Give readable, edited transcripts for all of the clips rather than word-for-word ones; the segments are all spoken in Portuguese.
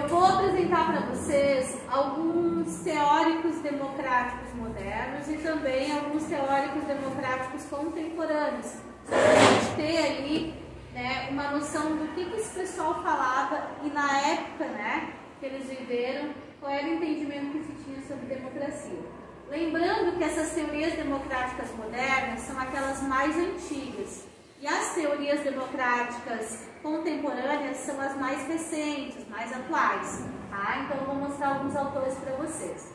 vou apresentar para vocês alguns teóricos democráticos modernos e também alguns teóricos democráticos contemporâneos, para a gente ter ali, né, uma noção do que esse pessoal falava e na época, né, que eles viveram, qual era o entendimento que se tinha sobre democracia. Lembrando que essas teorias democráticas modernas são aquelas mais antigas e as teorias democráticas contemporâneas são as mais recentes, mais atuais, tá? Então eu vou mostrar alguns autores para vocês.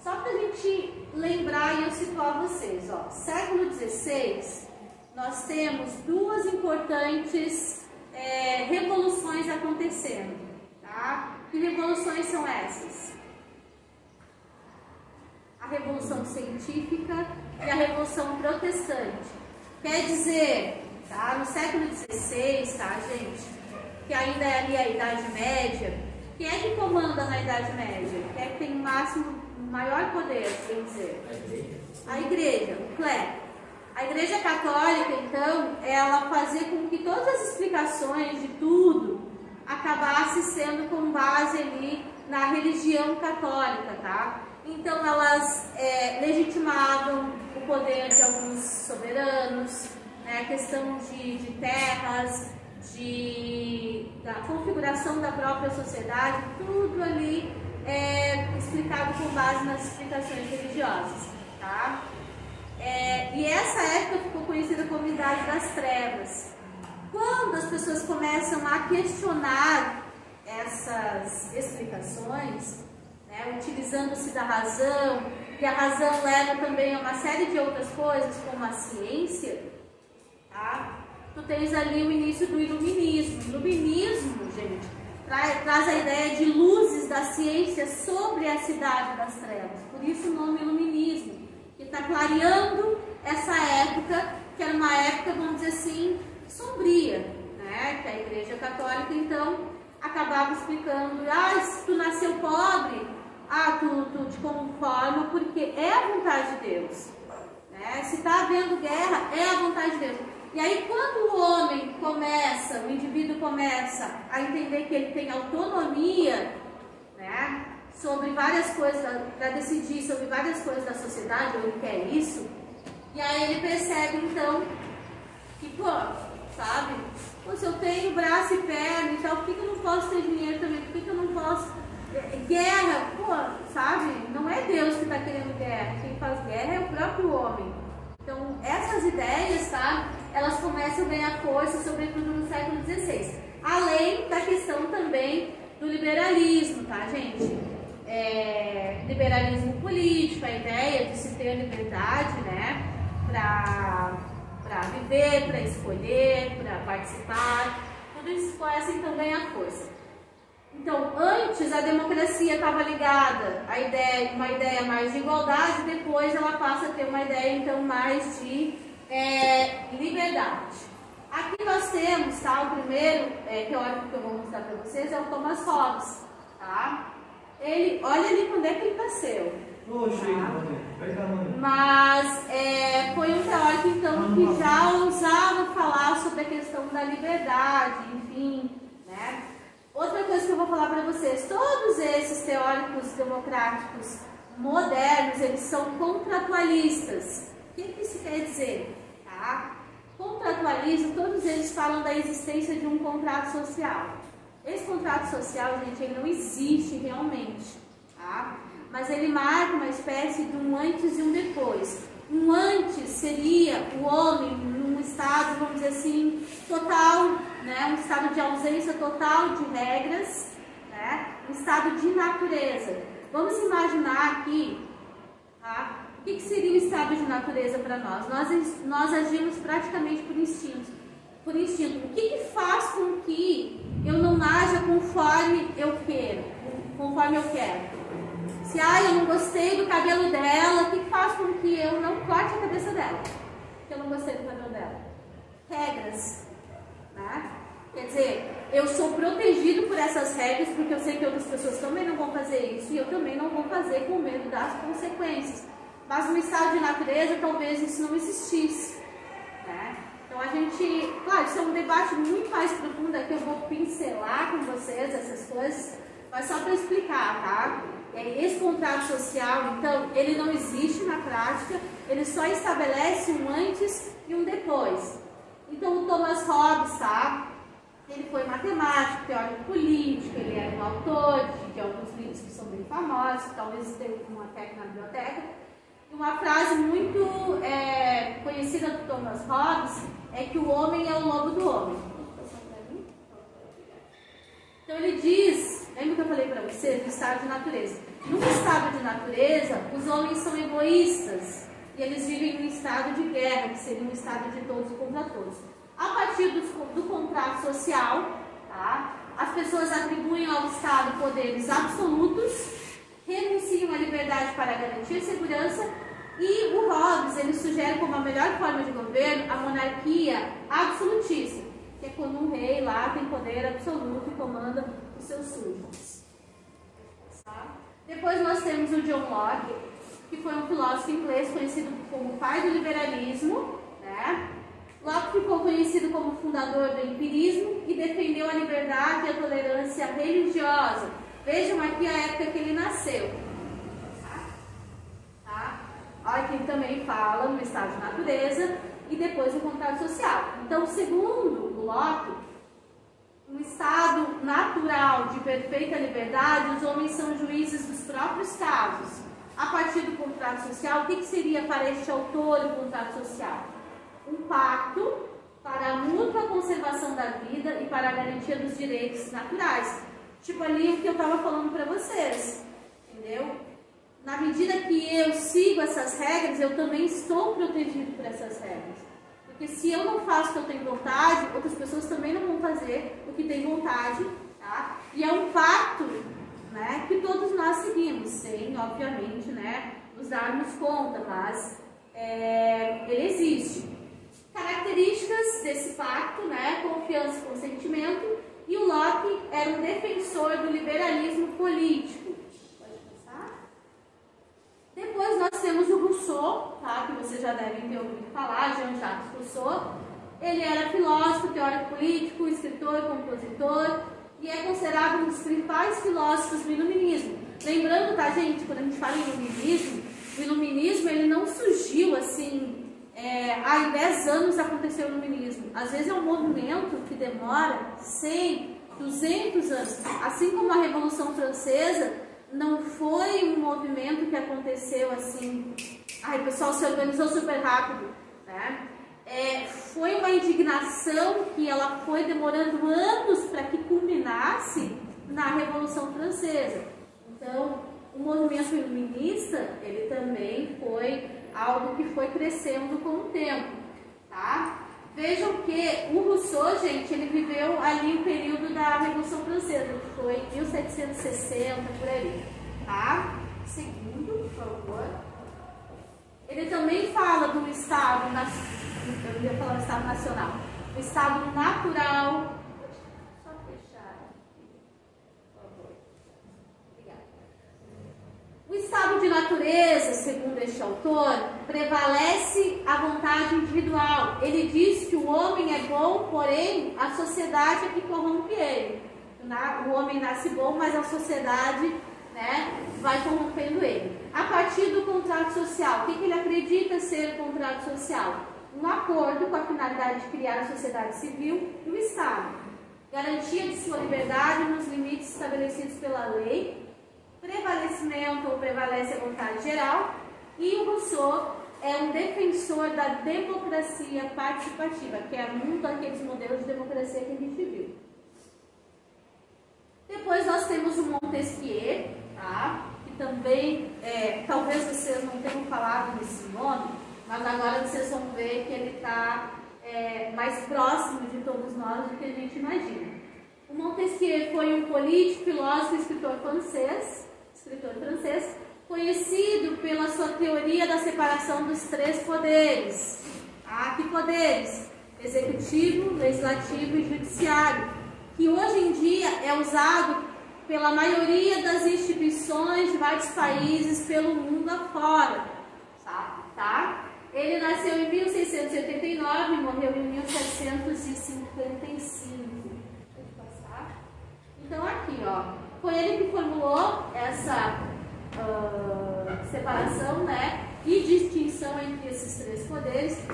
Só para a gente lembrar e eu situar vocês, ó, século XVI, nós temos duas importantes revoluções acontecendo, tá? Que revoluções são essas? A Revolução Científica e a Revolução Protestante. Quer dizer, tá, no século XVI, tá, gente, que ainda é ali a Idade Média, quem é que comanda na Idade Média? Quem é que tem o maior poder, quer dizer? A Igreja, o clero. A Igreja Católica, então, ela fazia com que todas as explicações de tudo acabasse sendo com base ali na religião católica, tá? Então, elas legitimavam o poder de alguns soberanos, né, a questão de terras, da configuração da própria sociedade, tudo ali explicado com base nas explicações religiosas, tá? E essa época ficou conhecida como Idade das Trevas. Quando as pessoas começam a questionar essas explicações, né, utilizando-se da razão, e a razão leva também a uma série de outras coisas, como a ciência, tá? Tu tens ali o início do iluminismo. O iluminismo, gente, traz a ideia de luzes da ciência sobre a cidade das trevas. Por isso o nome iluminismo, que está clareando essa época, que era uma época, vamos dizer assim, sombria, né? Que a Igreja Católica, então, acabava explicando, se tu nasceu pobre, tu te conforma porque é a vontade de Deus, né? Se está havendo guerra, é a vontade de Deus. E aí, quando o homem começa, o indivíduo começa a entender que ele tem autonomia, né, sobre várias coisas, para decidir sobre várias coisas da sociedade, ou ele quer isso, e aí ele percebe, então, que, sabe, se eu tenho braço e perna e tal, por que eu não posso ter dinheiro também? Por que eu não posso... Guerra, sabe, não é Deus que está querendo guerra, quem faz guerra é o próprio homem. Então, essas ideias, tá, elas começam a ganhar força, sobretudo no século XVI. Além da questão também do liberalismo, tá, gente? Liberalismo político, a ideia de se ter liberdade, né, para viver, para escolher, para participar, tudo isso começa então a ganhar força. Então, antes a democracia estava ligada à uma ideia mais de igualdade, depois ela passa a ter uma ideia então mais de liberdade. Aqui nós temos, tá, o primeiro teórico que eu vou mostrar para vocês é o Thomas Hobbes, tá? Ele, olha ali quando é que ele nasceu. Mas foi um teórico então que já ousava falar sobre a questão da liberdade, enfim, né? Outra coisa que eu vou falar para vocês, todos esses teóricos democráticos modernos, eles são contratualistas. O que isso quer dizer? Tá? Contratualismo, todos eles falam da existência de um contrato social. Esse contrato social, gente, ele não existe realmente, tá? Mas ele marca uma espécie de um antes e um depois. Um antes seria o homem num estado, vamos dizer assim, total, né? Um estado de ausência total de regras, né? Um estado de natureza. Vamos imaginar aqui, tá? O que seria o estado de natureza para nós? Nós agimos praticamente por instinto. O que faz com que eu não haja conforme eu quero? Se eu não gostei do cabelo dela, o que faz com que eu não corte a cabeça dela? Porque eu não gostei do cabelo dela. Regras, né? Quer dizer, eu sou protegido por essas regras porque eu sei que outras pessoas também não vão fazer isso e eu também não vou fazer com medo das consequências. Mas no estado de natureza, talvez isso não existisse, né? Então a gente, claro, isso é um debate muito mais profundo, que eu vou pincelar com vocês essas coisas, Mas só para explicar, tá? Esse contrato social, então, ele não existe na prática, ele só estabelece um antes e um depois. Então, o Thomas Hobbes, tá? Ele foi matemático, teórico político, ele era um autor de alguns livros que são bem famosos, talvez tenha uma até na biblioteca. E uma frase muito conhecida do Thomas Hobbes é que o homem é o lobo do homem. Então ele diz, lembra que eu falei para você do estado de natureza? No estado de natureza, os homens são egoístas e eles vivem num estado de guerra, que seria um estado de todos contra todos. A partir do contrato social, tá? As pessoas atribuem ao Estado poderes absolutos, renunciam à liberdade para garantir segurança, e o Hobbes ele sugere como a melhor forma de governo a monarquia absolutista, que é quando um rei lá tem poder absoluto e comanda os seus súditos. Tá? Depois nós temos o John Locke, que foi um filósofo inglês conhecido como pai do liberalismo, né? Locke ficou conhecido como fundador do empirismo e defendeu a liberdade e a tolerância religiosa. Vejam aqui a época que ele nasceu. Tá? Olha que ele também fala no estado de natureza e depois no contrato social. Então, segundo Locke, no estado natural de perfeita liberdade, os homens são juízes dos próprios casos. A partir do contrato social, o que seria para este autor o contrato social? Um pacto para a mútua conservação da vida e para a garantia dos direitos naturais. Tipo ali o que eu estava falando para vocês, entendeu? Na medida que eu sigo essas regras, eu também estou protegido por essas regras. Porque se eu não faço o que eu tenho vontade, outras pessoas também não vão fazer o que têm vontade, tá? E é um pacto, né, que todos nós seguimos, sem, obviamente, né, nos darmos conta, mas ele existe. Características desse pacto, né? Confiança e consentimento, e o Locke era um defensor do liberalismo político. Pode passar? Depois nós temos o Rousseau, tá? Que vocês já devem ter ouvido falar, Jean-Jacques Rousseau. Ele era filósofo, teórico político, escritor, compositor, e é considerado um dos principais filósofos do iluminismo. Lembrando, tá, gente, quando a gente fala em iluminismo, o iluminismo ele não surgiu assim... há 10 anos aconteceu o iluminismo. Às vezes é um movimento que demora 100, 200 anos. Assim como a Revolução Francesa não foi um movimento que aconteceu assim, o pessoal se organizou super rápido, né? Foi uma indignação que ela foi demorando anos para que culminasse na Revolução Francesa. Então, o movimento iluminista, ele também foi algo que foi crescendo com o tempo, tá? Vejam que o Rousseau, gente, ele viveu ali o período da Revolução Francesa, que foi em 1760, por aí, tá? Segundo, por favor. Ele também fala do Estado, eu ia falar do Estado Nacional, do Estado Natural. Só fechar aqui, por favor. Obrigada. O estado de natureza, segundo este autor, prevalece a vontade individual. Ele diz que o homem é bom, porém a sociedade é que corrompe ele. O homem nasce bom, mas a sociedade, né, vai corrompendo ele. A partir do contrato social, o que ele acredita ser o contrato social? Um acordo com a finalidade de criar a sociedade civil e o Estado. Garantia de sua liberdade nos limites estabelecidos pela lei, prevalecimento ou prevalece a vontade geral, e o Rousseau é um defensor da democracia participativa, que é um daqueles modelos de democracia que a gente viu. Depois nós temos o Montesquieu, tá? Que também, talvez vocês não tenham falado desse nome, mas agora vocês vão ver que ele está mais próximo de todos nós do que a gente imagina. O Montesquieu foi um político, filósofo e escritor francês, conhecido pela sua teoria da separação dos 3 poderes. Que poderes? Executivo, legislativo e judiciário, que hoje em dia é usado pela maioria das instituições de vários países pelo mundo afora. Tá? Ele nasceu em 1689 e morreu em 1755. Pode passar? Então aqui, ó. Foi ele que formulou essa separação, né, e distinção entre esses três poderes.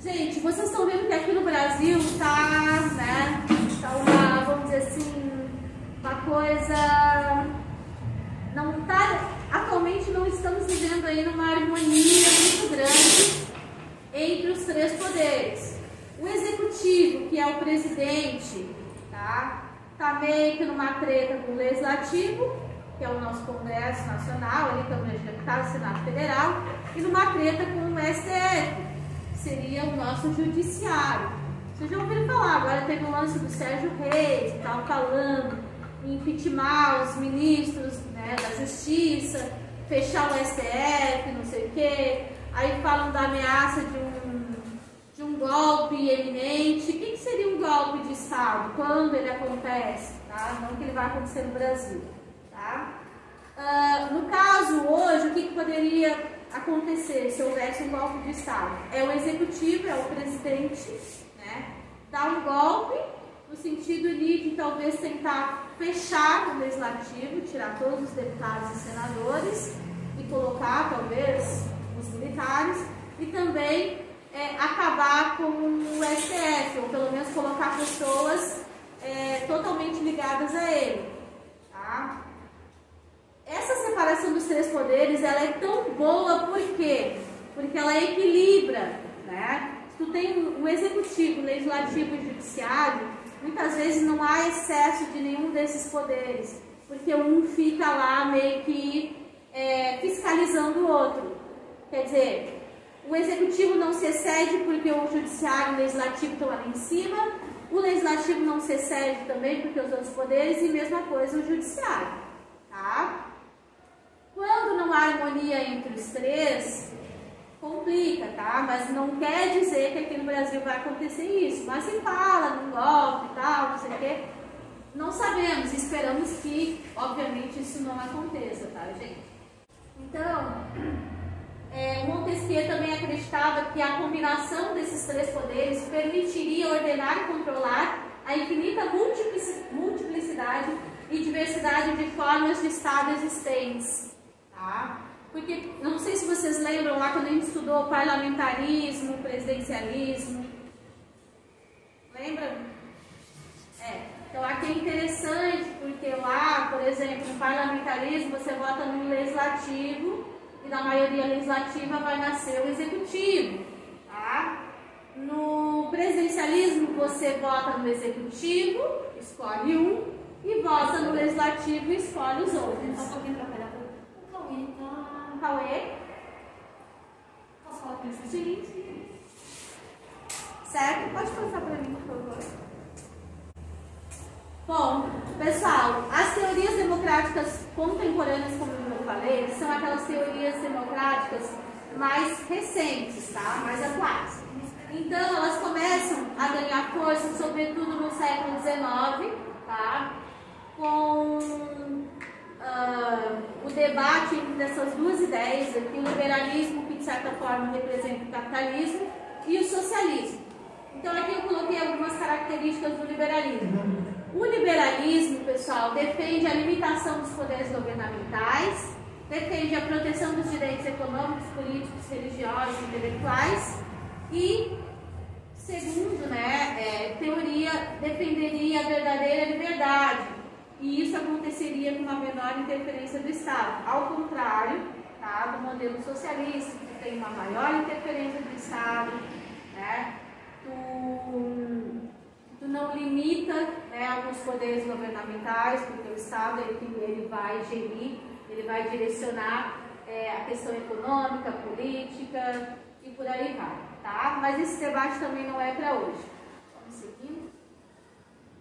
Gente, vocês estão vendo que aqui no Brasil tá, né, tá uma, vamos dizer assim, uma coisa, não tá, atualmente não estamos vivendo aí numa harmonia muito grande entre os três poderes. O executivo, que é o presidente, tá meio que numa treta com o legislativo, que é o nosso Congresso Nacional, ali, Câmara de Deputados, Senado Federal, e numa treta com o STF, que seria o nosso judiciário. Vocês já ouviram falar, agora teve o lance do Sérgio Reis, que estava falando em impeachment os ministros, né, da Justiça, fechar o STF, não sei o quê, aí falam da ameaça de um golpe iminente. O que seria um golpe de Estado? Quando ele acontece? Tá? Não que ele vai acontecer no Brasil. Tá? No caso, hoje, o que poderia acontecer se houvesse um golpe de Estado? É o executivo, é o presidente, né, dar um golpe no sentido de talvez tentar fechar o legislativo, tirar todos os deputados e senadores e colocar, talvez, os militares, e também acabar com o STF, ou pelo menos colocar pessoas totalmente ligadas a ele. Tá? Essa separação dos três poderes, ela é tão boa, por quê? Porque ela equilibra, né? Se tu tem o executivo, o legislativo e o judiciário, muitas vezes não há excesso de nenhum desses poderes, porque um fica lá meio que fiscalizando o outro. Quer dizer, o executivo não se excede porque o judiciário e o legislativo estão ali em cima, o legislativo não se excede também porque os outros poderes, e mesma coisa o judiciário. Tá? Quando não há harmonia entre os três, complica, tá? Mas não quer dizer que aqui no Brasil vai acontecer isso. Mas se fala num golpe e tal, não sei o quê, não sabemos, esperamos que, obviamente, isso não aconteça, tá, gente? Então, Montesquieu também acreditava que a combinação desses três poderes permitiria ordenar e controlar a infinita multiplicidade e diversidade de formas de Estado existentes. Tá? Porque, não sei se vocês lembram lá quando a gente estudou parlamentarismo, presidencialismo. Lembra? Então aqui é interessante porque lá, por exemplo, no parlamentarismo você vota no legislativo e da maioria legislativa vai nascer o executivo. Tá? No presidencialismo você vota no executivo, escolhe um, e vota no legislativo e escolhe os outros. Só um pouquinho para pegar o Cauê, tá? Cauê? Posso falar com você? Sim. Certo? Pode passar para mim, por favor. Bom, pessoal, as teorias democráticas contemporâneas, como eu falei, são aquelas teorias democráticas mais recentes, tá? Mais atuais. Então, elas começam a ganhar força, sobretudo no século XIX, tá? Com o debate entre essas duas ideias, aqui, o liberalismo, que de certa forma representa o capitalismo, e o socialismo. Então, aqui eu coloquei algumas características do liberalismo. O liberalismo, pessoal, defende a limitação dos poderes governamentais, defende a proteção dos direitos econômicos, políticos, religiosos e intelectuais e, segundo, teoria, defenderia a verdadeira liberdade, e isso aconteceria com uma menor interferência do Estado, ao contrário, tá, do modelo socialista, que tem uma maior interferência do Estado, né? Tu não limita, né, alguns poderes governamentais, porque o Estado ele vai gerir, ele vai direcionar a questão econômica, política e por aí vai, tá? Mas esse debate também não é para hoje. Vamos seguindo.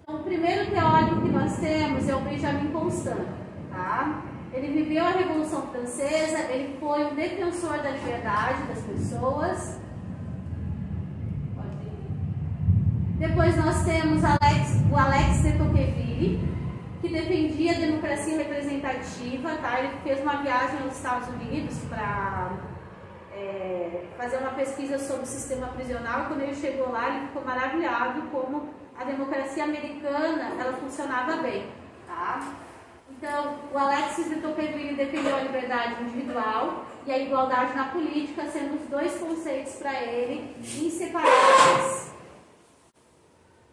Então, o primeiro teórico que nós temos é o Benjamin Constant, tá? Ele viveu a Revolução Francesa, ele foi um defensor da liberdade das pessoas. Depois nós temos o Alex de Tocqueville, que defendia a democracia representativa, tá? Ele fez uma viagem aos Estados Unidos para fazer uma pesquisa sobre o sistema prisional, e quando ele chegou lá, ele ficou maravilhado como a democracia americana ela funcionava bem. Tá? Então, o Alexis de Tocqueville defendeu a liberdade individual e a igualdade na política, sendo os dois conceitos para ele inseparáveis.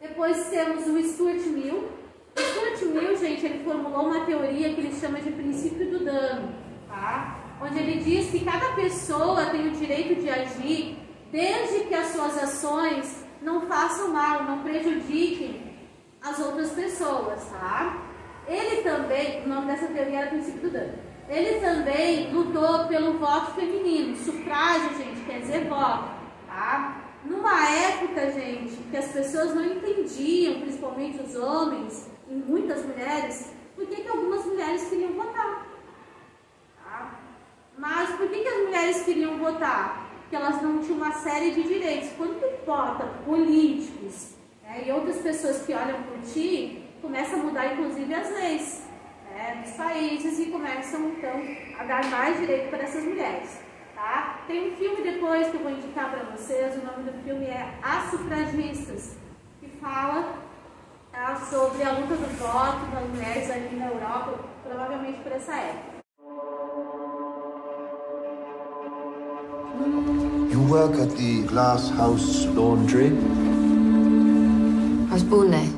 Depois temos o Stuart Mill. O Stuart Mill, gente, ele formulou uma teoria que ele chama de princípio do dano, tá? Onde ele diz que cada pessoa tem o direito de agir desde que as suas ações não façam mal, não prejudiquem as outras pessoas, tá? Ele também, o nome dessa teoria era princípio do dano. Ele também lutou pelo voto feminino. Sufrágio, gente, quer dizer voto, tá? Numa época, gente, que as pessoas não entendiam, principalmente os homens e muitas mulheres, por que algumas mulheres queriam votar, tá? Mas por que as mulheres queriam votar? Porque elas não tinham uma série de direitos. Quando tu vota políticos, né, e outras pessoas que olham por ti, começa a mudar inclusive as leis, né, dos países e começam então a dar mais direito para essas mulheres, tá? Tem um filme depois que eu vou indicar para vocês, o nome do filme é As Sufragistas, que fala, tá, sobre a luta do voto das mulheres ali na Europa, provavelmente por essa época. You work at the Glass House Laundry? I was born there.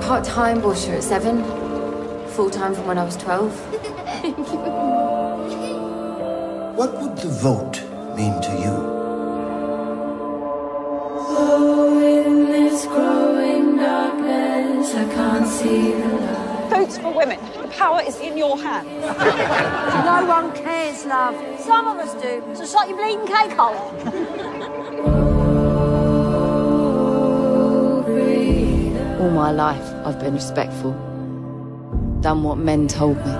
Part-time washer at 7. Full-time from when I was 12. What would the vote mean to you? Oh, in this growing darkness, I can't see the light. Votes for women. The power is in your hands. No one cares, love. Some of us do. So shut your bleeding cake hole. All my life, I've been respectful. Done what men told me.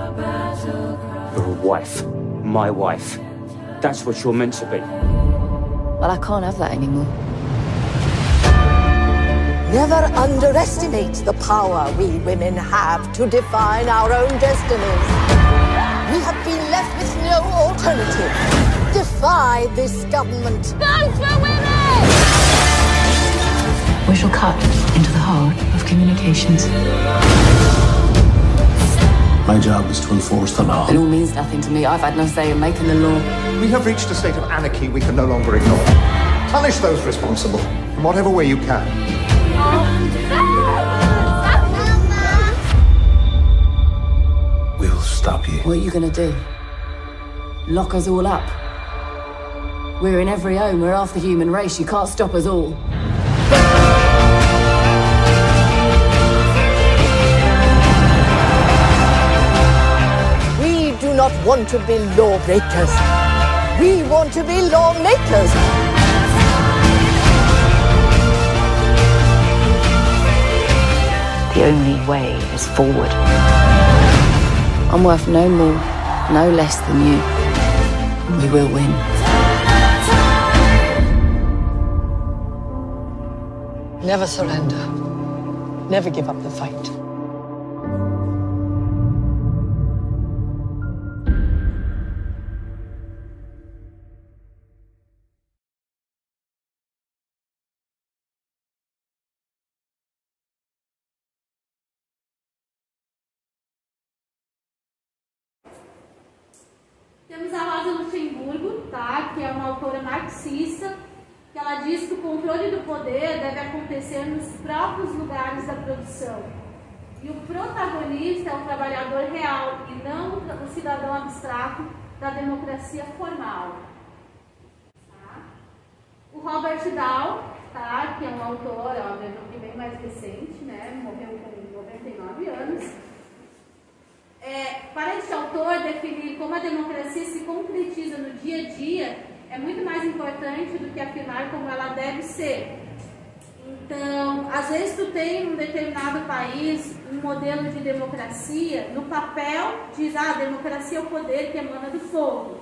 You're a wife. My wife. That's what you're meant to be. Well, I can't have that anymore. Never underestimate the power we women have to define our own destinies. We have been left with no alternative. Defy this government. Vote for women! We shall cut into the heart of communications. My job is to enforce the law. It all means nothing to me. I've had no say in making the law. We have reached a state of anarchy we can no longer ignore. Punish those responsible in whatever way you can. We'll stop you. What are you gonna do? Lock us all up? We're in every home. We're half the human race. You can't stop us all. We do not want to be lawbreakers. We want to be lawmakers. The only way is forward. I'm worth no more, no less than you. We will win. Never surrender. Never give up the fight. Temos a Rosa Luxemburgo, tá? Que é uma autora marxista, que ela diz que o controle do poder deve acontecer nos próprios lugares da produção. E o protagonista é o trabalhador real e não o cidadão abstrato da democracia formal. Tá? O Robert Dahl, tá? Que é um autor, ó, bem mais recente, né? Morreu com 99 anos. Para este autor, definir como a democracia se concretiza no dia a dia é muito mais importante do que afirmar como ela deve ser. Então, às vezes tu tem um determinado país, um modelo de democracia, no papel diz, a democracia é o poder que emana do povo.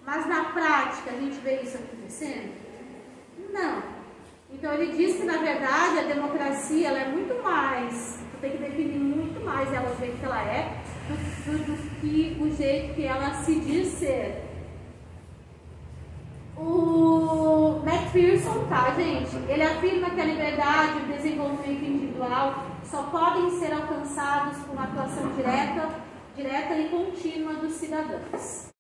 Mas na prática, a gente vê isso acontecendo? Não. Então ele diz que, na verdade, a democracia ela é muito mais, tu tem que definir muito mais ela do jeito que ela é, do que o jeito que ela se diz ser. O Matt Pearson, tá, gente? Ele afirma que a liberdade e o desenvolvimento individual só podem ser alcançados por uma atuação direta e contínua dos cidadãos.